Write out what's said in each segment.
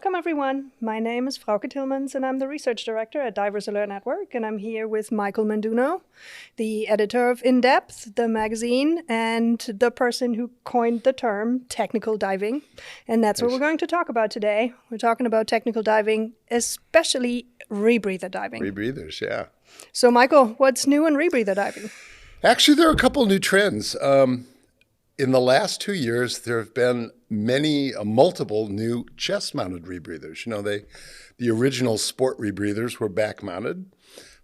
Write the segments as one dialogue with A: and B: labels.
A: Welcome, everyone. My name is Frauke Tillmans, and I'm the research director at Divers Alert Network, and I'm here with Michael Menduno, the editor of InDEPTH, the magazine, and the person who coined the term technical diving. And that's what we're going to talk about today. We're talking about technical diving, especially rebreather diving.
B: Rebreathers, yeah.
A: So, Michael, what's new in rebreather diving?
B: Actually, there are a couple new trends. In the last 2 years, there have been multiple new chest-mounted rebreathers. You know, the original sport rebreathers were back-mounted.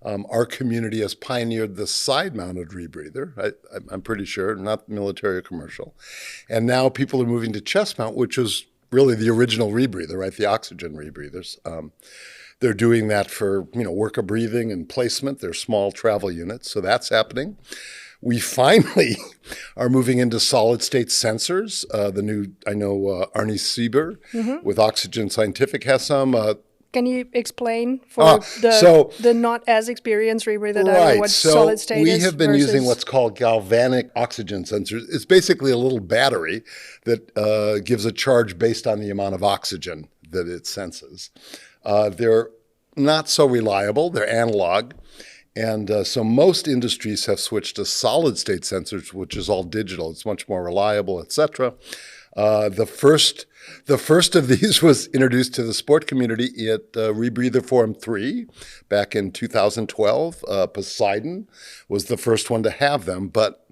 B: Our community has pioneered the side-mounted rebreather, I'm pretty sure, not military or commercial. And now people are moving to chest-mount, which is really the original rebreather, right? The oxygen rebreathers. They're doing that for, work of breathing and placement. They're small travel units, so that's happening. We finally are moving into solid-state sensors. The new, Arnie Sieber with Oxygen Scientific has some.
A: Can you explain for the not as experienced rebreather diver what solid state is?
B: We have been using what's called galvanic oxygen sensors. It's basically a little battery that gives a charge based on the amount of oxygen that it senses. They're not so reliable. They're analog. And so most industries have switched to solid-state sensors, which is all digital. It's much more reliable, et cetera. The first of these was introduced to the sport community at Rebreather Forum 3 back in 2012. Poseidon was the first one to have them, but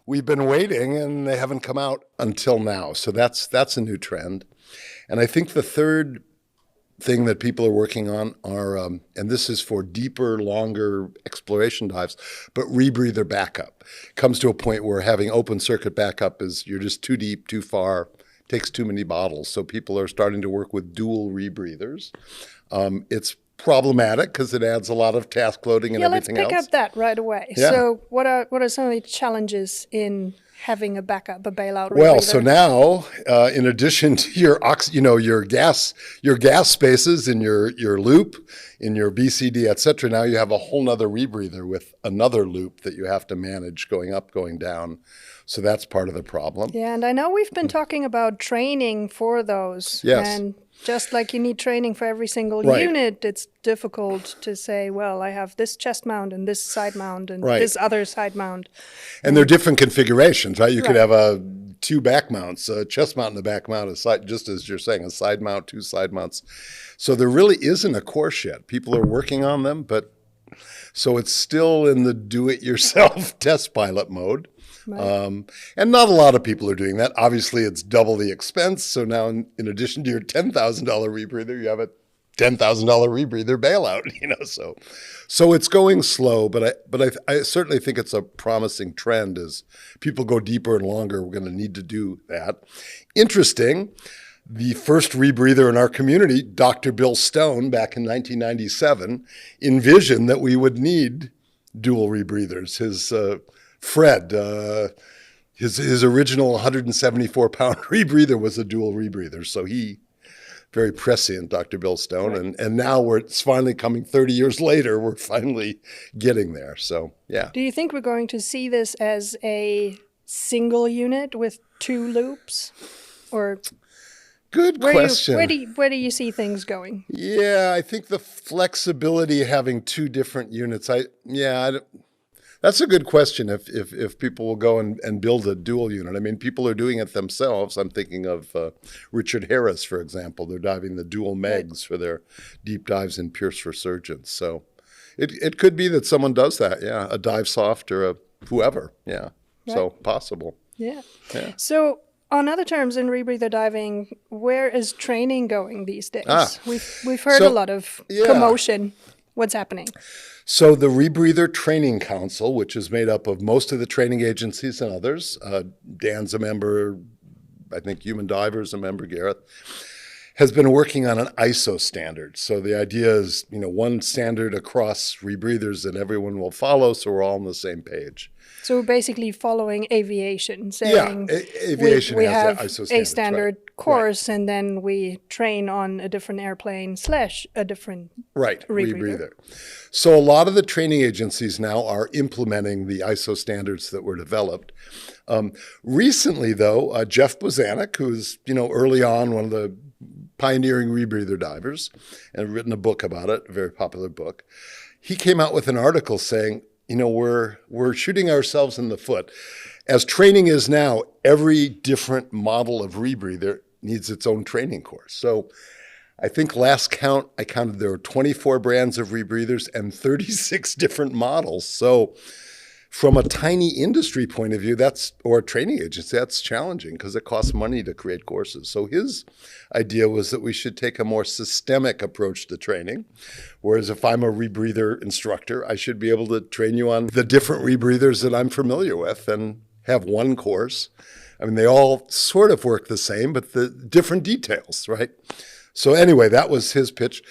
B: we've been waiting, and they haven't come out until now. So that's a new trend. And I think the third thing that people are working on are, and this is for deeper, longer exploration dives, but rebreather backup. Comes to a point where having open circuit backup is you're just too deep, too far, takes too many bottles. So people are starting to work with dual rebreathers. It's problematic because it adds a lot of task loading and everything else.
A: Yeah, let's pick up that right away.
B: Yeah.
A: So what are some of the challenges in having a backup, a bailout rebreather?
B: Well, so now, in addition to your gas spaces in your loop, in your BCD, et cetera, now you have a whole nother rebreather with another loop that you have to manage going up, going down. So that's part of the problem.
A: Yeah, and I know we've been talking about training for those.
B: Yes.
A: And just like you need training for every single unit, it's difficult to say, well, I have this chest mount and this side mount and this other side mount.
B: And they're different configurations, right? You could have two back mounts, a chest mount and a back mount, just as you're saying, a side mount, two side mounts. So there really isn't a course yet. People are working on them, but so it's still in the do-it-yourself test pilot mode. Right. And not a lot of people are doing that. Obviously, it's double the expense. So now, in addition to your $10,000 rebreather, you have a $10,000 rebreather bailout. So it's going slow. But I certainly think it's a promising trend. As people go deeper and longer, we're going to need to do that. Interesting. The first rebreather in our community, Dr. Bill Stone, back in 1997, envisioned that we would need dual rebreathers. His Fred, his original 174-pound rebreather was a dual rebreather. So very prescient, Dr. Bill Stone. Right. And now it's finally coming 30 years later, we're finally getting there. So, yeah.
A: Do you think we're going to see this as a single unit with two loops? Or
B: good question.
A: Where do you see things going?
B: Yeah, I think the flexibility of having two different units, that's a good question if people will go and build a dual unit. I mean, people are doing it themselves. I'm thinking of Richard Harris, for example. They're diving the dual Megs for their deep dives in Pierce Resurgence. So it could be that someone does that, a dive soft or a whoever, Right. So possible.
A: Yeah. So on other terms, in rebreather diving, where is training going these days? We've heard a lot of commotion. What's happening?
B: So the Rebreather Training Council, which is made up of most of the training agencies and others, DAN's a member, I think Human Divers a member, Gareth, has been working on an ISO standard. So the idea is, one standard across rebreathers that everyone will follow, so we're all on the same page.
A: So we're basically following aviation, saying
B: aviation
A: we
B: has
A: have
B: ISO standards,
A: a standard course, and then we train on a different airplane / a different rebreather.
B: So a lot of the training agencies now are implementing the ISO standards that were developed. Recently, though, Jeff Bozanek, who's early on one of the pioneering rebreather divers and written a book about it, a very popular book. He came out with an article saying, we're shooting ourselves in the foot. As training is now, every different model of rebreather needs its own training course. So I think last count, I counted there were 24 brands of rebreathers and 36 different models. So from a tiny industry point of view, or a training agency, that's challenging because it costs money to create courses. So his idea was that we should take a more systemic approach to training. Whereas if I'm a rebreather instructor, I should be able to train you on the different rebreathers that I'm familiar with and have one course. I mean, they all sort of work the same, but the different details, right? So anyway, that was his pitch.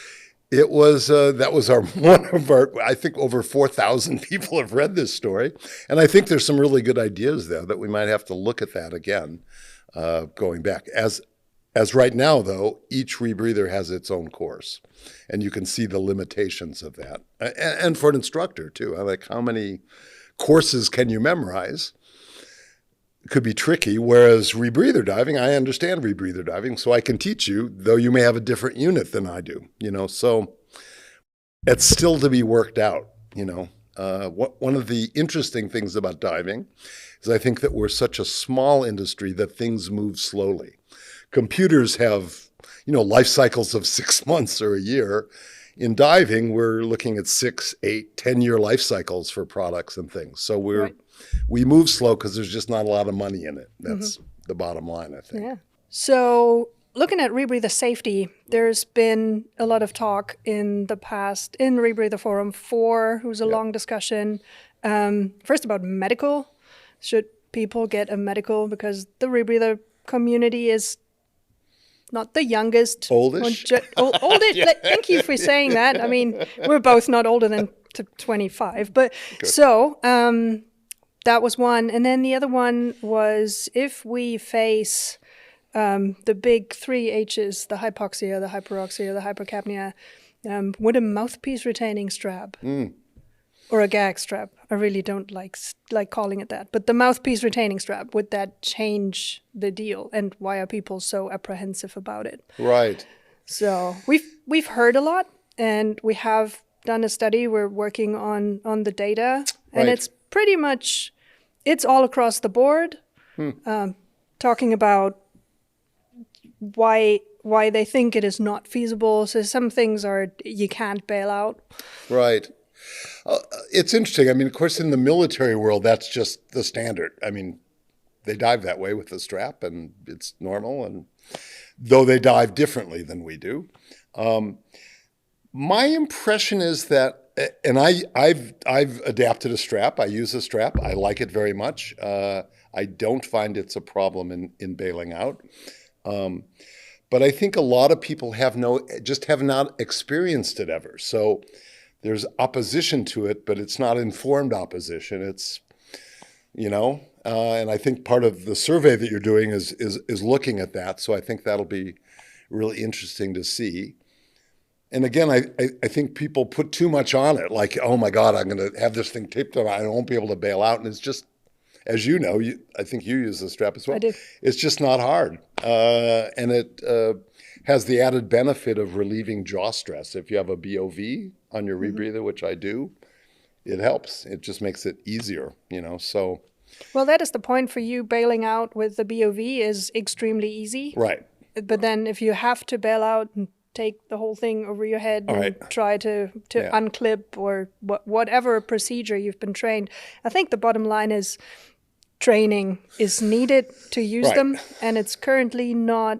B: It was that was one of our. I think over 4,000 people have read this story, and I think there's some really good ideas there that we might have to look at that again, going back. As right now, though, each rebreather has its own course, and you can see the limitations of that. And for an instructor too, like how many courses can you memorize? Could be tricky, whereas rebreather diving, I understand rebreather diving, so I can teach you, though you may have a different unit than I do, so it's still to be worked out, One of the interesting things about diving is I think that we're such a small industry that things move slowly. Computers have, life cycles of 6 months or a year. In diving, we're looking at 6, 8, 10-year life cycles for products and things. So we move slow because there's just not a lot of money in it. That's the bottom line, I think.
A: Yeah. So looking at rebreather safety, there's been a lot of talk in the past in Rebreather Forum 4, who's a long discussion. First about medical. Should people get a medical? Because the rebreather community is not the youngest.
B: Oldish?
A: Oldish.
B: Yeah.
A: Thank you for saying that. I mean, we're both not older than 25. But
B: Good.
A: So that was one. And then the other one was if we face the big 3 H's, the hypoxia, the hyperoxia, the hypercapnia, with a mouthpiece retaining strap or a gag strap. I really don't like calling it that. But the mouthpiece retaining strap, would that change the deal? And why are people so apprehensive about it?
B: Right.
A: So we've heard a lot, and we have done a study. We're working on the data, and
B: Right.
A: it's pretty much, it's all across the board, talking about why they think it is not feasible. So some things are, you can't bail out.
B: Right. It's interesting. I mean, of course, in the military world, that's just the standard. I mean, they dive that way with the strap, and it's normal. And though they dive differently than we do, my impression is that, and I've adapted a strap. I use a strap. I like it very much. I don't find it's a problem in bailing out. But I think a lot of people have not experienced it ever. So there's opposition to it, but it's not informed opposition. It's, and I think part of the survey that you're doing is looking at that. So I think that'll be really interesting to see. And again, I think people put too much on it. Like, oh my God, I'm going to have this thing taped on. I won't be able to bail out. And it's just, as you know, I think you use the strap as well.
A: I do.
B: It's just not hard. And it has the added benefit of relieving jaw stress. If you have a BOV on your rebreather, which I do, it helps. It just makes it easier, so.
A: Well, that is the point for you. Bailing out with the BOV is extremely easy.
B: Right.
A: But then if you have to bail out and take the whole thing over your head and try to unclip or whatever procedure you've been trained, I think the bottom line is training is needed to use them, and it's currently not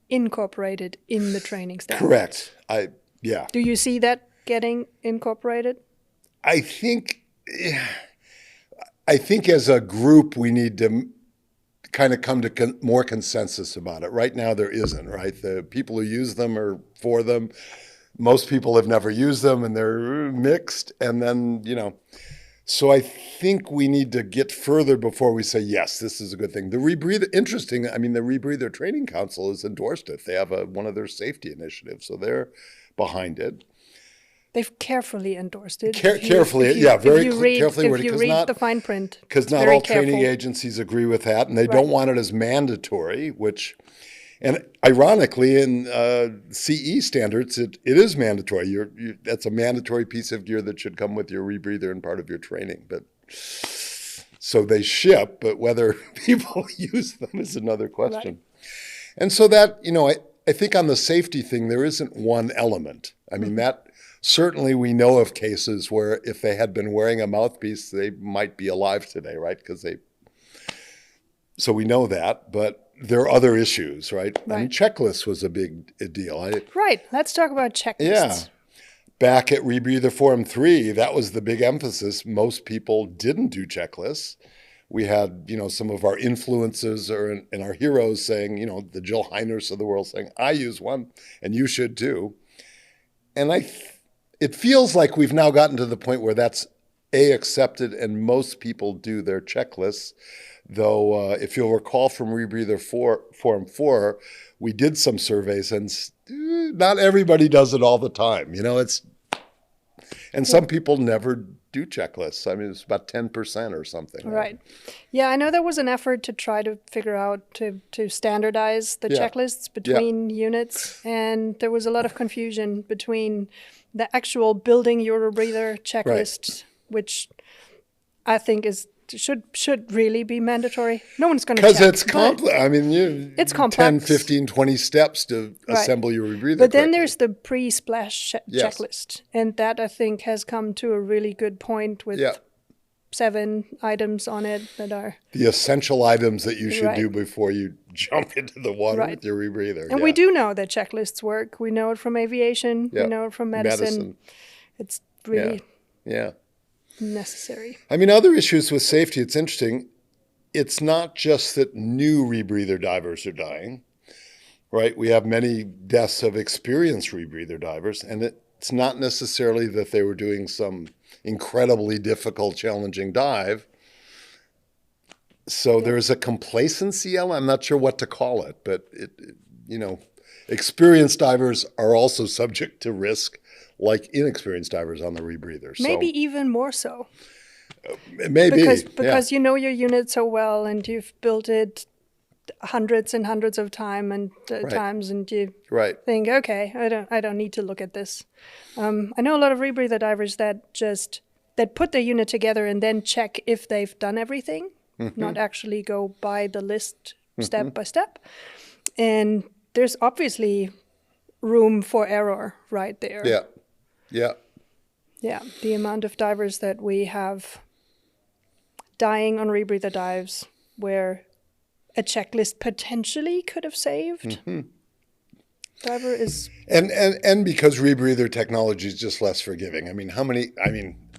A: incorporated in the training standards.
B: Correct.
A: Do you see that getting incorporated?
B: I think as a group we need to kind of come to more consensus about it. Right now there isn't, right? The people who use them are for them. Most people have never used them, and they're mixed. And then, so I think we need to get further before we say, yes, this is a good thing. The Rebreather Training Council has endorsed it. They have one of their safety initiatives, so they're behind it.
A: They've carefully endorsed it.
B: Carefully. If you
A: read the fine print.
B: Because not all training agencies agree with that, and they don't want it as mandatory, which And ironically, in CE standards, it is mandatory. That's a mandatory piece of gear that should come with your rebreather and part of your training. But so they ship, but whether people use them is another question.
A: Right.
B: And so that, I think on the safety thing, there isn't one element. I mean, that certainly we know of cases where if they had been wearing a mouthpiece, they might be alive today, right? So we know that, but there are other issues, right? I mean, checklists was a big deal.
A: Right. Let's talk about checklists.
B: Yeah. Back at Rebreather Forum 3, that was the big emphasis. Most people didn't do checklists. We had, some of our influences and our heroes saying, the Jill Heiners of the world saying, I use one and you should too. And it feels like we've now gotten to the point where that's accepted and most people do their checklists. Though, if you'll recall from Rebreather Forum 4, we did some surveys and not everybody does it all the time. And some people never do checklists. I mean, it's about 10% or something.
A: Right. Yeah, I know there was an effort to try to figure out to standardize the checklists between units. And there was a lot of confusion between the actual building your rebreather checklist, which I think should really be mandatory. No one's going to check.
B: Because it's complex. I mean,
A: it's complex.
B: 10, 15, 20 steps to assemble your rebreather.
A: But then there's the pre-splash checklist. And that, I think, has come to a really good point with 7 items on it that are...
B: the essential items that you should do before you jump into the water with your rebreather.
A: And we do know that checklists work. We know it from aviation. We know it from medicine. It's really... necessary.
B: I mean, other issues with safety, it's interesting. It's not just that new rebreather divers are dying, right? We have many deaths of experienced rebreather divers, and it's not necessarily that they were doing some incredibly difficult, challenging dive. So there's a complacency element. I'm not sure what to call it, but experienced divers are also subject to risk, like inexperienced divers on the rebreather.
A: Maybe even more so.
B: Maybe.
A: Because you know your unit so well and you've built it hundreds and hundreds of times and you think, okay, I don't need to look at this. I know a lot of rebreather divers that put their unit together and then check if they've done everything, not actually go by the list step by step. And there's obviously room for error right there. Yeah, the amount of divers that we have dying on rebreather dives where a checklist potentially could have saved. Diver is...
B: And because rebreather technology is just less forgiving. I mean,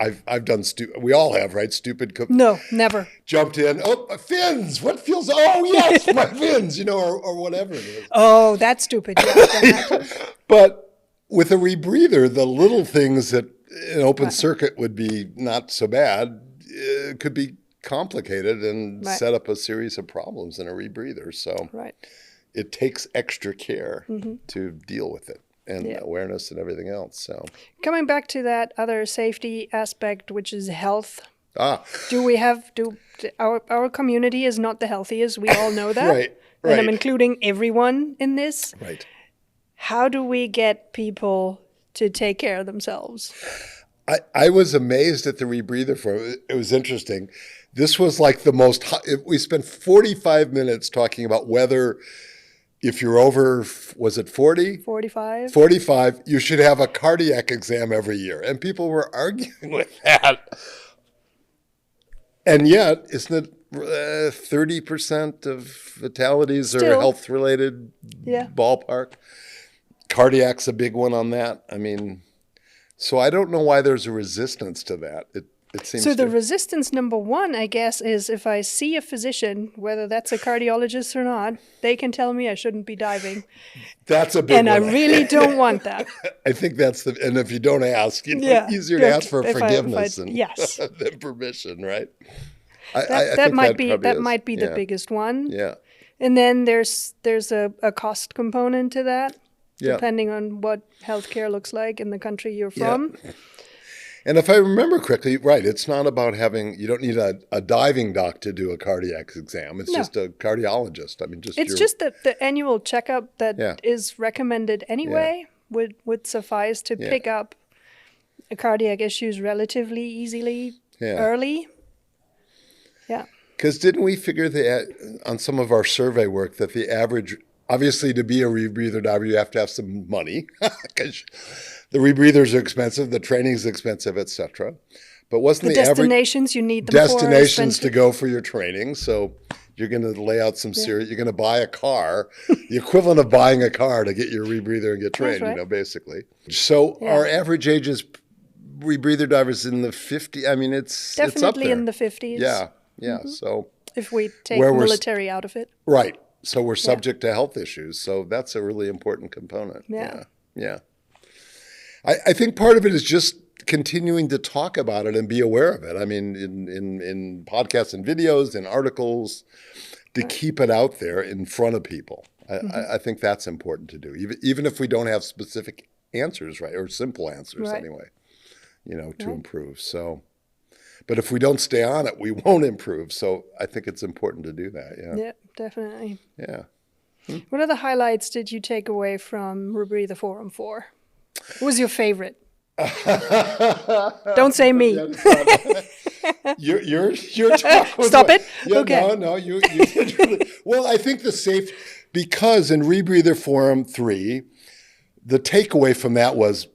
B: I've done we all have, right? Stupid...
A: No, never.
B: Jumped in, fins, what feels... Oh, yes, my fins, or whatever it is.
A: Oh, that's stupid. Yeah,
B: but with a rebreather, the little things that an open circuit would be not so bad could be complicated and set up a series of problems in a rebreather. So it takes extra care to deal with it and awareness and everything else. So
A: coming back to that other safety aspect, which is health. Our community is not the healthiest. We all know that.
B: Right.
A: And I'm including everyone in this.
B: Right.
A: How do we get people to take care of themselves?
B: I was amazed at the Rebreather Forum. It was interesting. This was like we spent 45 minutes talking about whether if you're over, was it 40?
A: 45.
B: 45, you should have a cardiac exam every year. And people were arguing with that. And yet, isn't it 30% of fatalities are health-related ballpark? Cardiac's a big one on that. I mean, so I don't know why there's a resistance to that. It seems
A: so the resistance number one, I guess, is if I see a physician, whether that's a cardiologist or not, they can tell me I shouldn't be diving.
B: That's a big one.
A: And I really don't want that.
B: I think and if you don't ask, easier to ask for forgiveness than permission, right?
A: That might be the biggest one.
B: Yeah.
A: And then there's a cost component to that. Depending on what healthcare looks like in the country you're from.
B: And if I remember correctly, right, it's not about you don't need a diving doc to do a cardiac exam. It's just a cardiologist. I mean,
A: it's just the annual checkup that is recommended anyway would suffice to pick up cardiac issues relatively easily early. Yeah.
B: Because didn't we figure on some of our survey work that the average, obviously to be a rebreather diver, you have to have some money because the rebreathers are expensive, the training's expensive, etc. But wasn't the
A: destinations you need them
B: destinations to go for your training? So you're going to lay out some serious, you're going to buy a car, the equivalent of buying a car to get your rebreather and get trained, basically. So our average age is rebreather divers in the 50s. I mean, it's
A: definitely
B: up there.
A: In the 50s.
B: Yeah. Mm-hmm. So
A: if we take military out of it.
B: Right. So we're subject to health issues. So that's a really important component. Yeah. I think part of it is just continuing to talk about it and be aware of it. I mean, in podcasts and videos, in articles, to keep it out there in front of people. I think that's important to do, even if we don't have specific answers, right, or simple answers anyway, to improve. So, but if we don't stay on it, we won't improve. So I think it's important to do that.
A: Yeah, definitely.
B: Yeah.
A: What other highlights did you take away from Rebreather Forum 4? What was your favorite? Don't say me.
B: Your talk was
A: Stop it.
B: Yeah,
A: okay.
B: No, you did really well. I think because in Rebreather Forum 3, the takeaway from that was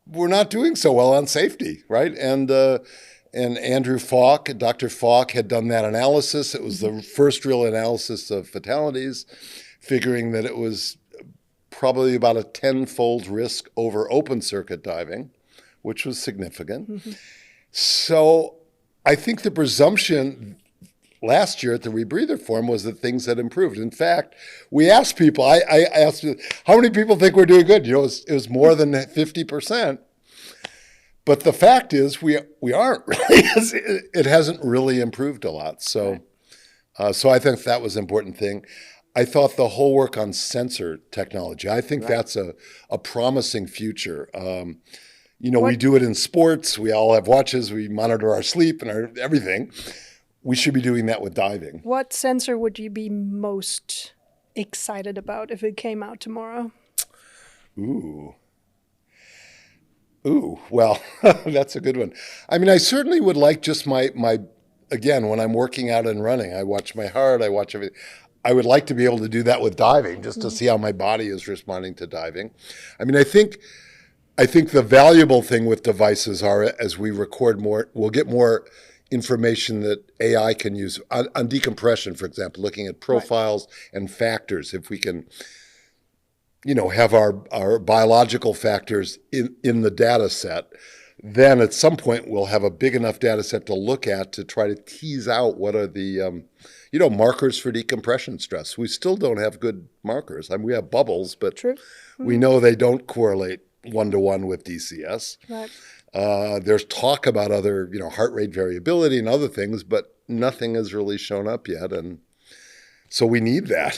B: we're not doing so well on safety, right? And Andrew Frauke, Dr. Frauke, had done that analysis. It was the first real analysis of fatalities, figuring that it was probably about a 10-fold risk over open circuit diving, which was significant. So I think the presumption last year at the Rebreather Forum was that things had improved. In fact, we asked people, I asked, how many people think we're doing good? It was more than 50%. But the fact is we aren't really. It hasn't really improved a lot. So, so I think that was an important thing. I thought the whole work on sensor technology, I think that's a promising future. We do it in sports. We all have watches. We monitor our sleep and everything. We should be doing that with diving.
A: What sensor would you be most excited about if it came out tomorrow?
B: Ooh, well, that's a good one. I mean, I certainly would like just my again, when I'm working out and running, I watch my heart, I watch everything. I would like to be able to do that with diving, just to see how my body is responding to diving. I mean, I think the valuable thing with devices are as we record more, we'll get more information that AI can use on decompression, for example, looking at profiles and factors. If we can, have our biological factors in the data set, then at some point we'll have a big enough data set to look at to try to tease out what are the markers for decompression stress. We still don't have good markers. I mean, we have bubbles, but we know they don't correlate 1-to-1 with DCS.
A: Right.
B: There's talk about other, heart rate variability and other things, but nothing has really shown up yet. And so we need that,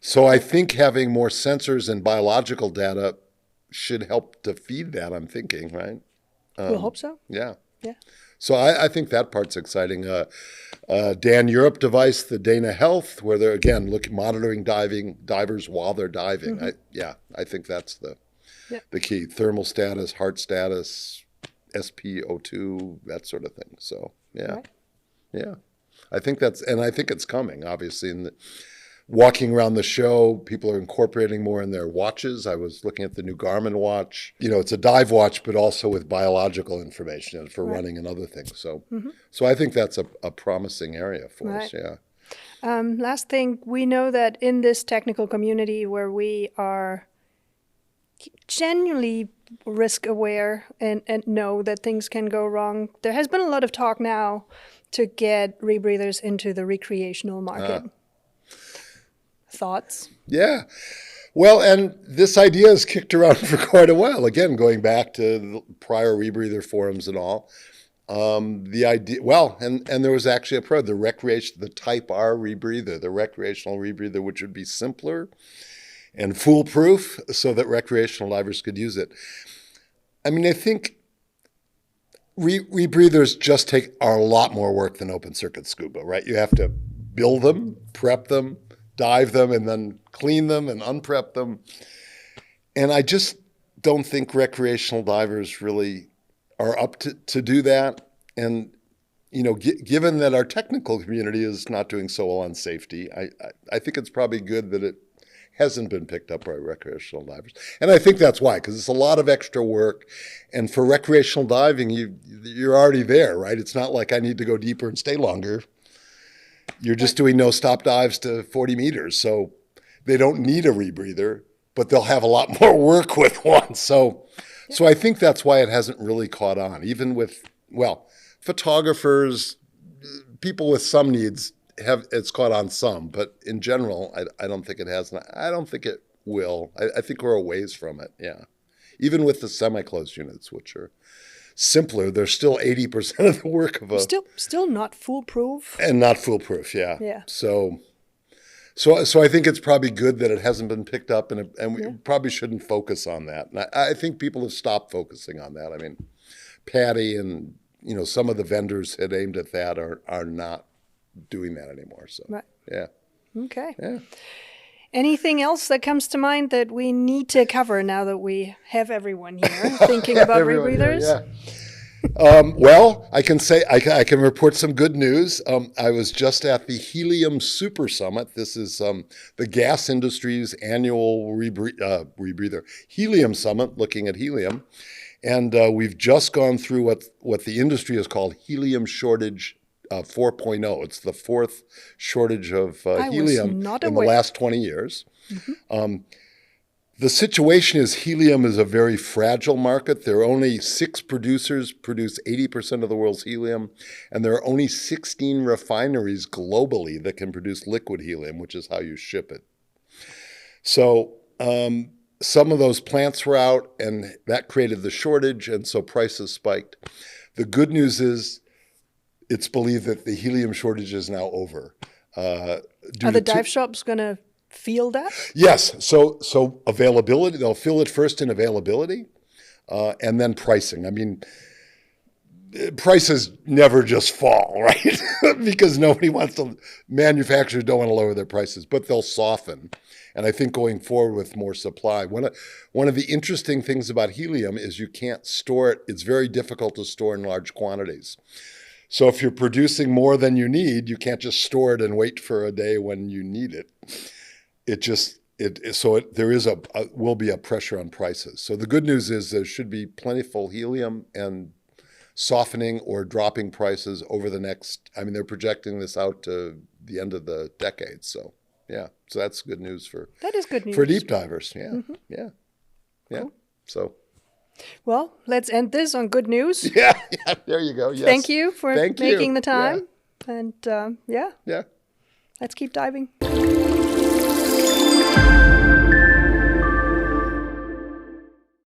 B: So I think having more sensors and biological data should help to feed that, I'm thinking, right?
A: We'll hope so.
B: Yeah.
A: Yeah.
B: So I think that part's exciting. Dan Europe device, the Dana Health, where they're, again, monitoring divers while they're diving. I think that's the key. Thermal status, heart status, SpO2, that sort of thing. So, I think I think it's coming, obviously. Walking around the show, people are incorporating more in their watches. I was looking at the new Garmin watch. It's a dive watch, but also with biological information for running and other things. So, so I think that's a promising area for us. Yeah.
A: Last thing, we know that in this technical community where we are genuinely risk aware and know that things can go wrong, there has been a lot of talk now to get rebreathers into the recreational market. Thoughts? Yeah.
B: Well, and this idea has kicked around for quite a while. Again, going back to the prior Rebreather forums and all. The idea, and there was actually the Type R rebreather, the recreational rebreather, which would be simpler and foolproof so that recreational divers could use it. I mean, I think Rebreathers just are a lot more work than open circuit scuba, right? You have to build them, prep them, dive them, and then clean them and unprep them. And I just don't think recreational divers really are up to do that. And, given that our technical community is not doing so well on safety, I think it's probably good that it hasn't been picked up by recreational divers. And I think that's why, because it's a lot of extra work. And for recreational diving, you're already there, right? It's not like I need to go deeper and stay longer. You're just doing no-stop dives to 40 meters. So they don't need a rebreather, but they'll have a lot more work with one. So I think that's why it hasn't really caught on. Even with, photographers, people with some needs, it's caught on some, but in general, I don't think it has. I don't think it will. I think we're a ways from it, yeah. Even with the semi-closed units, which are simpler, they're still 80% of the work of a...
A: Still not foolproof.
B: And not foolproof, yeah.
A: Yeah.
B: So I think it's probably good that it hasn't been picked up, and we probably shouldn't focus on that. And I think people have stopped focusing on that. I mean, Patty and, some of the vendors that aimed at that are not doing that anymore. So,
A: right.
B: Yeah.
A: Okay.
B: Yeah.
A: Anything else that comes to mind that we need to cover now that we have everyone here thinking about rebreathers?
B: Well, I can say I can report some good news. I was just at the Helium Super Summit. This is the gas industry's annual rebreather Helium Summit, looking at helium, and we've just gone through what the industry has called Helium Shortage 4.0. It's the fourth shortage of helium in the last 20 years. Mm-hmm. The situation is helium is a very fragile market. There are only 6 producers produce 80% of the world's helium, and there are only 16 refineries globally that can produce liquid helium, which is how you ship it. So some of those plants were out, and that created the shortage, and so prices spiked. The good news is it's believed that the helium shortage is now over.
A: Are the dive shops going to feel that? Yes.
B: So availability, they'll feel it first in availability, and then pricing. I mean, prices never just fall, right? Because manufacturers don't want to lower their prices, but they'll soften. And I think going forward with more supply, one of the interesting things about helium is you can't store it. It's very difficult to store in large quantities. So if you're producing more than you need, you can't just store it and wait for a day when you need it. There will be a pressure on prices. So the good news is there should be plentiful helium and softening or dropping prices over the next, they're projecting this out to the end of the decade. So yeah, so that's good news
A: that is good news
B: for deep divers. Yeah. Mm-hmm. Yeah.
A: Cool.
B: So.
A: Well, let's end this on good news.
B: Yeah, there you go. Yes.
A: Thank you for making the time. Yeah. And yeah.
B: Let's
A: keep diving.